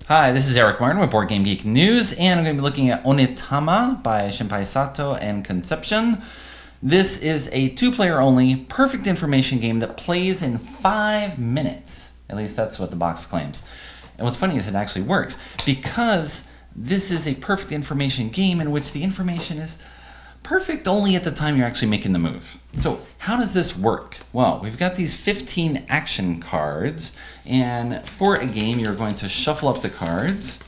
Hi, this is Eric Martin with Board Game Geek News, and I'm going to be looking at Onitama by Shinpai Sato and Conception. This is a two-player only, perfect information game that plays in 5 minutes. At least that's what the box claims. And what's funny is it actually works, because this is a perfect information game in which the information is perfect only at the time you're actually making the move. So how does this work? Well, we've got these 15 action cards, and for a game you're going to shuffle up the cards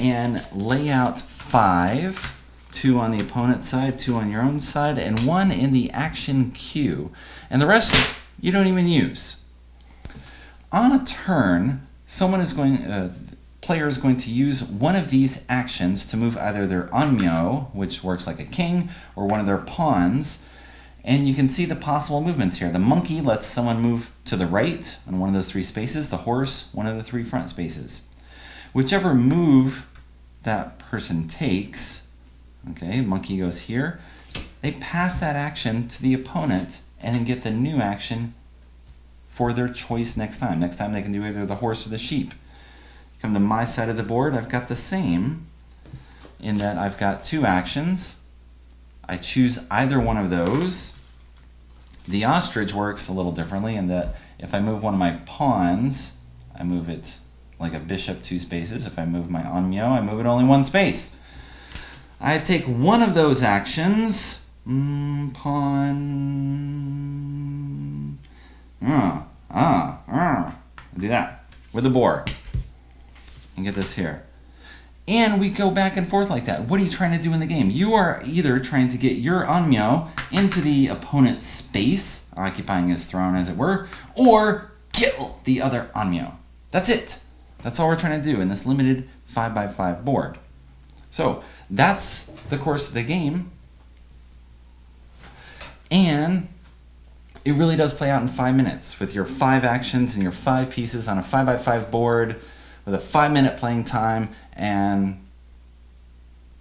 and lay out 5, 2 on the opponent's side, 2 on your own side, and 1 in the action queue. And the rest you don't even use. On a turn, player is going to use one of these actions to move either their onmyo, which works like a king, or one of their pawns. And you can see the possible movements here. The monkey lets someone move to the right on one of those 3 spaces, the horse, one of the 3 front spaces. Whichever move that person takes, okay, monkey goes here, they pass that action to the opponent and then get the new action for their choice next time. Next time they can do either the horse or the sheep. Come to my side of the board, I've got the same, in that I've got 2 actions. I choose either one of those. The ostrich works a little differently in that if I move one of my pawns, I move it like a bishop 2 spaces. If I move my onmyo, I move it only 1 space. I take one of those actions, pawn, do that with the boar. And get this here. And we go back and forth like that. What are you trying to do in the game? You are either trying to get your onmyo into the opponent's space, occupying his throne as it were, or kill the other onmyo. That's it. That's all we're trying to do in this limited 5x5 board. So that's the course of the game. And it really does play out in 5 minutes with your 5 actions and your 5 pieces on a 5x5 board with a 5-minute playing time, and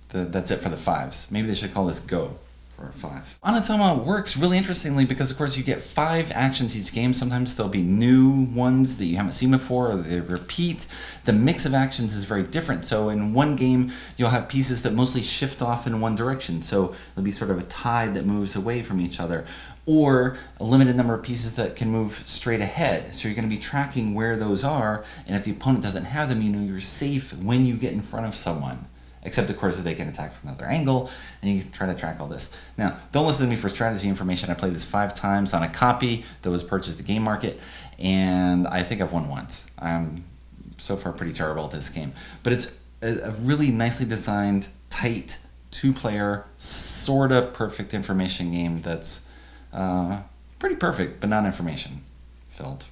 that's it for the 5s. Maybe they should call this Go for a 5. Onitama works really interestingly because, of course, you get 5 actions each game. Sometimes there'll be new ones that you haven't seen before, or they repeat. The mix of actions is very different. So in one game, you'll have pieces that mostly shift off in one direction. So there'll be sort of a tide that moves away from each other, or a limited number of pieces that can move straight ahead. So you're going to be tracking where those are, and if the opponent doesn't have them, you know you're safe when you get in front of someone. Except, of course, if they can attack from another angle, and you can try to track all this. Now, don't listen to me for strategy information. I played this 5 times on a copy that was purchased at Game Market, and I think I've won once. I'm so far pretty terrible at this game. But it's a really nicely designed, tight, 2-player, sort of perfect information game that's pretty perfect, but not information filled.